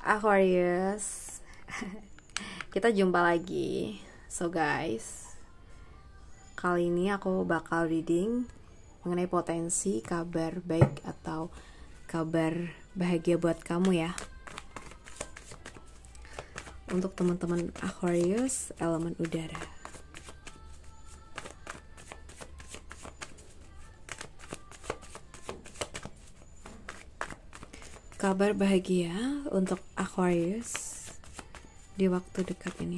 Aquarius, kita jumpa lagi. So guys, kali ini aku bakal reading mengenai potensi kabar baik atau kabar bahagia buat kamu ya. Untuk teman-teman Aquarius elemen udara. Kabar bahagia untuk Aquarius di waktu dekat ini.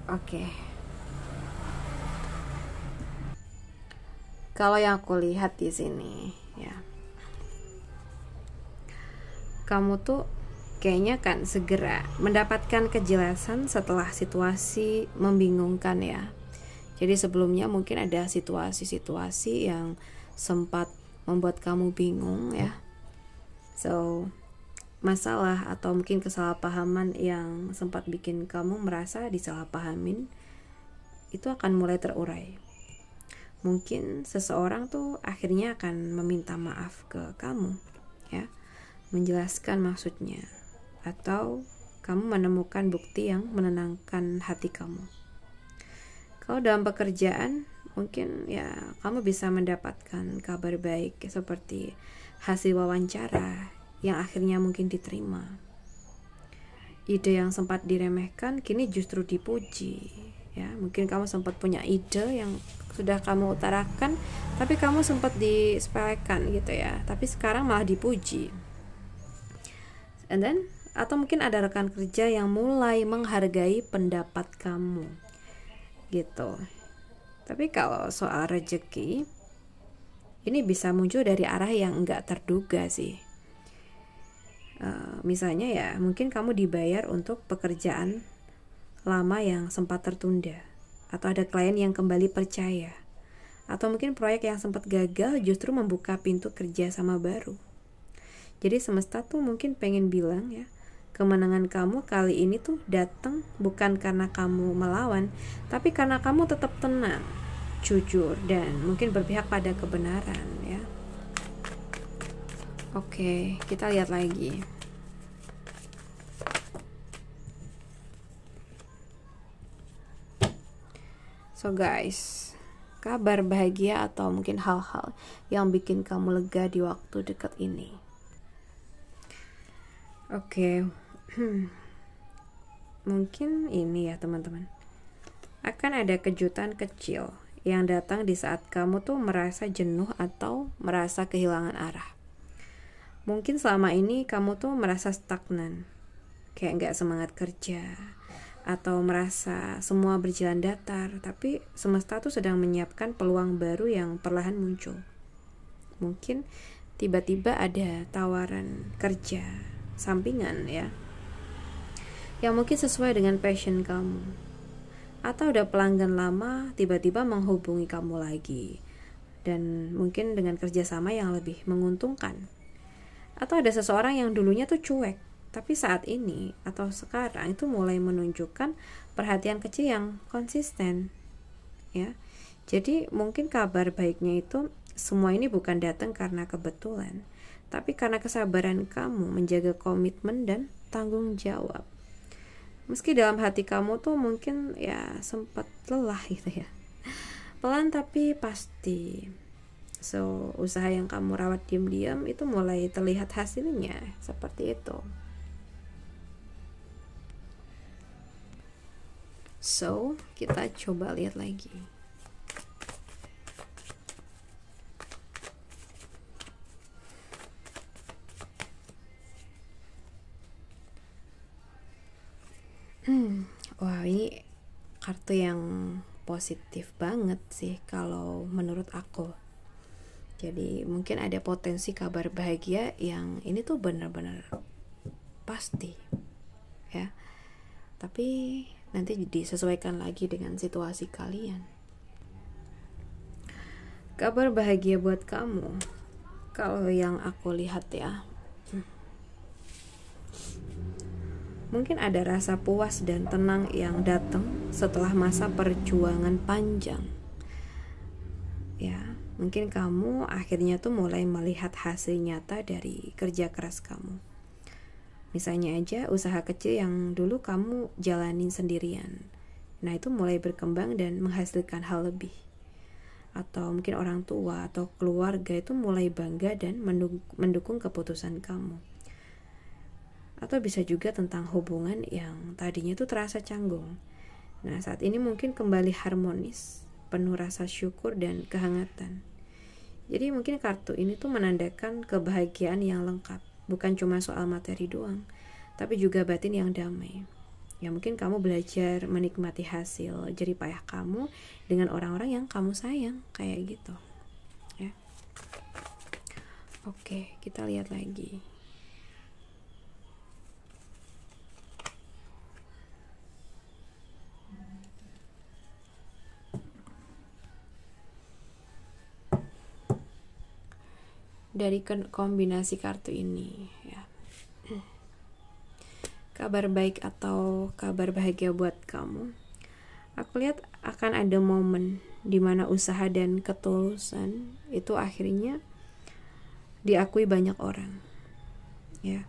Oke. Kalau yang aku lihat di sini ya. Kamu tuh kayaknya kan segera mendapatkan kejelasan setelah situasi membingungkan ya. Jadi sebelumnya mungkin ada situasi-situasi yang sempat membuat kamu bingung ya. So, masalah atau mungkin kesalahpahaman yang sempat bikin kamu merasa disalahpahamin itu akan mulai terurai. Mungkin seseorang tuh akhirnya akan meminta maaf ke kamu ya, menjelaskan maksudnya, atau kamu menemukan bukti yang menenangkan hati kamu. Kalau dalam pekerjaan mungkin ya kamu bisa mendapatkan kabar baik seperti hasil wawancara yang akhirnya mungkin diterima. Ide yang sempat diremehkan kini justru dipuji ya. Mungkin kamu sempat punya ide yang sudah kamu utarakan tapi kamu sempat disepelekan gitu ya, tapi sekarang malah dipuji. And then atau mungkin ada rekan kerja yang mulai menghargai pendapat kamu gitu. Tapi kalau soal rezeki ini bisa muncul dari arah yang enggak terduga sih. Misalnya ya mungkin kamu dibayar untuk pekerjaan lama yang sempat tertunda, atau ada klien yang kembali percaya, atau mungkin proyek yang sempat gagal justru membuka pintu kerja sama baru. Jadi semesta tuh mungkin pengen bilang ya, kemenangan kamu kali ini tuh datang bukan karena kamu melawan, tapi karena kamu tetap tenang, jujur, dan mungkin berpihak pada kebenaran ya. Oke, kita lihat lagi. So guys, kabar bahagia atau mungkin hal-hal yang bikin kamu lega di waktu dekat ini. Oke. Mungkin ini ya teman-teman, akan ada kejutan kecil yang datang di saat kamu tuh merasa jenuh atau merasa kehilangan arah. Mungkin selama ini kamu tuh merasa stagnan, kayak gak semangat kerja, atau merasa semua berjalan datar, tapi semesta tuh sedang menyiapkan peluang baru yang perlahan muncul. Mungkin tiba-tiba ada tawaran kerja sampingan ya, yang mungkin sesuai dengan passion kamu, atau udah pelanggan lama tiba-tiba menghubungi kamu lagi dan mungkin dengan kerjasama yang lebih menguntungkan, atau ada seseorang yang dulunya tuh cuek tapi saat ini atau sekarang itu mulai menunjukkan perhatian kecil yang konsisten ya. Jadi mungkin kabar baiknya itu semua ini bukan datang karena kebetulan, tapi karena kesabaran kamu menjaga komitmen dan tanggung jawab. Meski dalam hati kamu tuh mungkin ya sempat lelah gitu ya. Pelan tapi pasti. So, usaha yang kamu rawat diam-diam itu mulai terlihat hasilnya, seperti itu. So, kita coba lihat lagi. Wah, ini kartu yang positif banget sih kalau menurut aku. Jadi mungkin ada potensi kabar bahagia yang ini tuh benar-benar pasti ya. Tapi nanti disesuaikan lagi dengan situasi kalian. Kabar bahagia buat kamu, kalau yang aku lihat ya, Mungkin ada rasa puas dan tenang yang datang setelah masa perjuangan panjang. Ya, mungkin kamu akhirnya tuh mulai melihat hasil nyata dari kerja keras kamu. Misalnya aja usaha kecil yang dulu kamu jalanin sendirian. Nah, itu mulai berkembang dan menghasilkan hal lebih. Atau mungkin orang tua atau keluarga itu mulai bangga dan mendukung keputusan kamu. Atau bisa juga tentang hubungan yang tadinya itu terasa canggung. Nah, saat ini mungkin kembali harmonis, penuh rasa syukur dan kehangatan. Jadi mungkin kartu ini tuh menandakan kebahagiaan yang lengkap. Bukan cuma soal materi doang, tapi juga batin yang damai. Ya mungkin kamu belajar menikmati hasil jerih payah kamu dengan orang-orang yang kamu sayang, kayak gitu. Ya. Oke, kita lihat lagi. Dari kombinasi kartu ini, ya. Kabar baik atau kabar bahagia buat kamu. Aku lihat akan ada momen di mana usaha dan ketulusan itu akhirnya diakui banyak orang. Ya.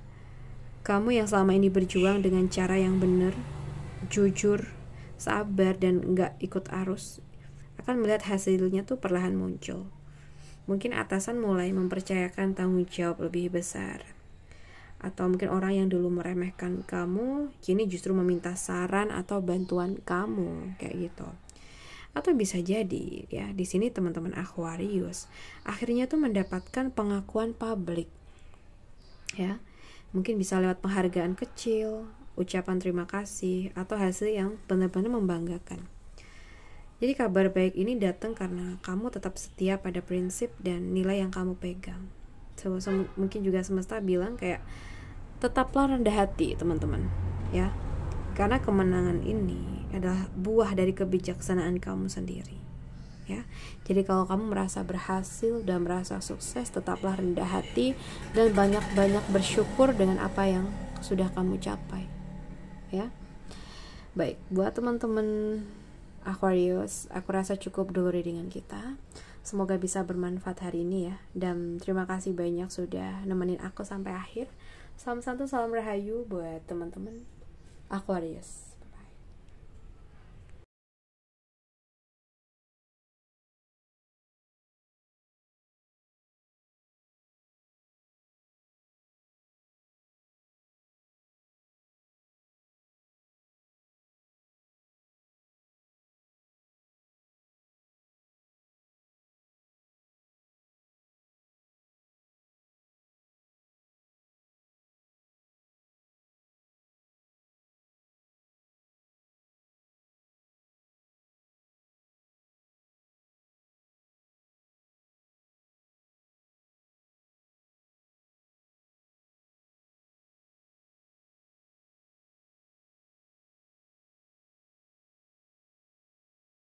Kamu yang selama ini berjuang dengan cara yang benar, jujur, sabar dan enggak ikut arus, akan melihat hasilnya tuh perlahan muncul. Mungkin atasan mulai mempercayakan tanggung jawab lebih besar. Atau mungkin orang yang dulu meremehkan kamu kini justru meminta saran atau bantuan kamu, kayak gitu. Atau bisa jadi ya, di sini teman-teman Aquarius akhirnya tuh mendapatkan pengakuan publik. Ya. Mungkin bisa lewat penghargaan kecil, ucapan terima kasih atau hasil yang benar-benar membanggakan. Jadi kabar baik ini datang karena kamu tetap setia pada prinsip dan nilai yang kamu pegang. Mungkin juga semesta bilang kayak tetaplah rendah hati teman-teman, ya. Karena kemenangan ini adalah buah dari kebijaksanaan kamu sendiri, ya. Jadi kalau kamu merasa berhasil dan merasa sukses, tetaplah rendah hati dan banyak-banyak bersyukur dengan apa yang sudah kamu capai, ya. Baik, buat teman-teman Aquarius, aku rasa cukup dulu readingan kita. Semoga bisa bermanfaat hari ini ya. Dan terima kasih banyak sudah nemenin aku sampai akhir. Salam santu, salam rahayu buat teman-teman Aquarius.